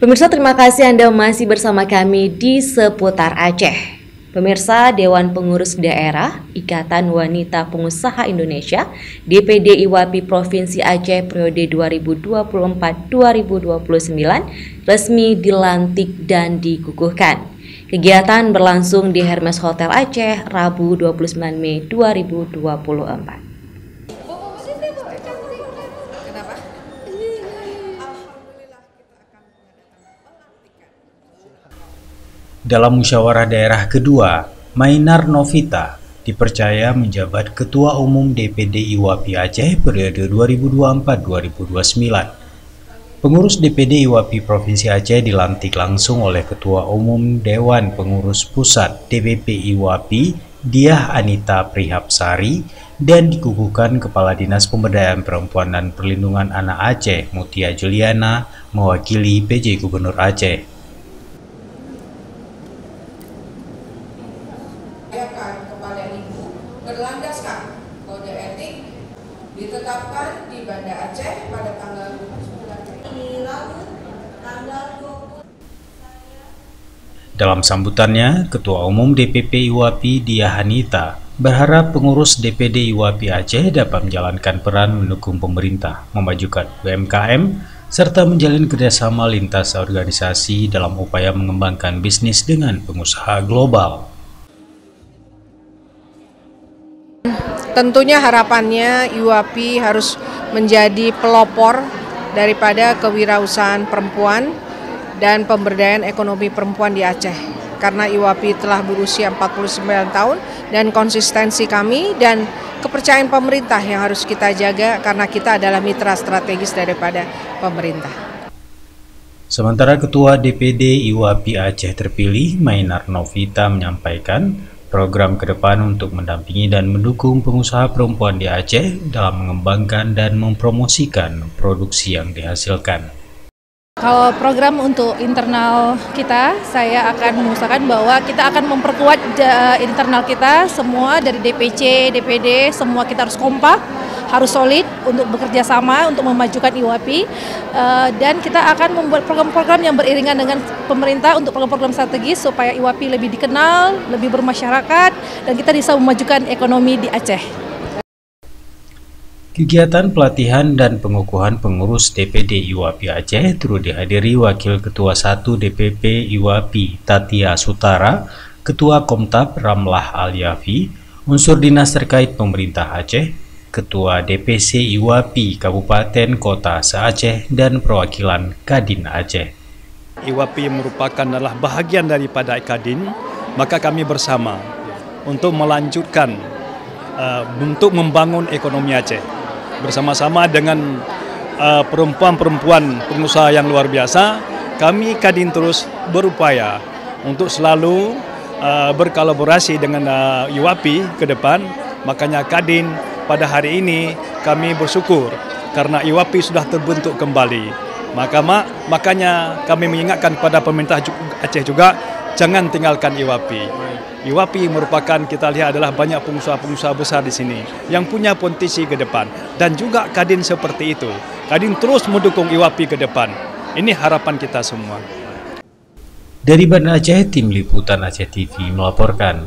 Pemirsa, terima kasih Anda masih bersama kami di Seputar Aceh. Pemirsa, Dewan Pengurus Daerah Ikatan Wanita Pengusaha Indonesia DPD IWAPI Provinsi Aceh periode 2024-2029 resmi dilantik dan dikukuhkan. Kegiatan berlangsung di Hermes Hotel Aceh Rabu 29 Mei 2024. Dalam musyawarah daerah kedua, Mainar Novita dipercaya menjabat Ketua Umum DPD IWAPI Aceh periode 2024-2029. Pengurus DPD IWAPI Provinsi Aceh dilantik langsung oleh Ketua Umum Dewan Pengurus Pusat DPP IWAPI Diah Anita Prihapsari dan dikukuhkan Kepala Dinas Pemberdayaan Perempuan dan Perlindungan Anak Aceh Mutia Juliana mewakili PJ Gubernur Aceh. Kepada Ibu berlandaskan kode etik ditetapkan di Banda Aceh pada tanggal 29 Mei lalu tanggal 20. Dalam sambutannya, Ketua Umum DPP IWAPI Diah Anita berharap pengurus DPD IWAPI Aceh dapat menjalankan peran mendukung pemerintah, memajukan UMKM, serta menjalin kerjasama lintas organisasi dalam upaya mengembangkan bisnis dengan pengusaha global. Tentunya harapannya IWAPI harus menjadi pelopor daripada kewirausahaan perempuan dan pemberdayaan ekonomi perempuan di Aceh. Karena IWAPI telah berusia 49 tahun dan konsistensi kami dan kepercayaan pemerintah yang harus kita jaga karena kita adalah mitra strategis daripada pemerintah. Sementara Ketua DPD IWAPI Aceh terpilih, Mainar Novita menyampaikan program ke depan untuk mendampingi dan mendukung pengusaha perempuan di Aceh dalam mengembangkan dan mempromosikan produksi yang dihasilkan. Kalau program untuk internal kita, saya akan mengusahakan bahwa kita akan memperkuat internal kita semua dari DPC, DPD, semua kita harus kompak, harus solid untuk bekerja sama untuk memajukan IWAPI, dan kita akan membuat program-program yang beriringan dengan pemerintah untuk program-program strategis supaya IWAPI lebih dikenal, lebih bermasyarakat, dan kita bisa memajukan ekonomi di Aceh. Kegiatan pelatihan dan pengukuhan pengurus DPD IWAPI Aceh turut dihadiri Wakil Ketua 1 DPP IWAPI Tatia Sutara, Ketua Komtab Ramlah Al-Yafi, unsur dinas terkait pemerintah Aceh, Ketua DPC IWAPI Kabupaten Kota se-Aceh, dan perwakilan Kadin Aceh. IWAPI merupakan adalah bahagian daripada Kadin, maka kami bersama untuk melanjutkan untuk membangun ekonomi Aceh. Bersama-sama dengan perempuan-perempuan pengusaha yang luar biasa, kami Kadin terus berupaya untuk selalu berkolaborasi dengan IWAPI ke depan. Makanya Kadin pada hari ini kami bersyukur karena IWAPI sudah terbentuk kembali. Makanya kami mengingatkan kepada pemerintah Aceh juga, jangan tinggalkan IWAPI. IWAPI merupakan, kita lihat adalah banyak pengusaha-pengusaha besar di sini yang punya potensi ke depan, dan juga Kadin seperti itu. Kadin terus mendukung IWAPI ke depan. Ini harapan kita semua. Dari Banda Aceh, Tim Liputan Aceh TV melaporkan.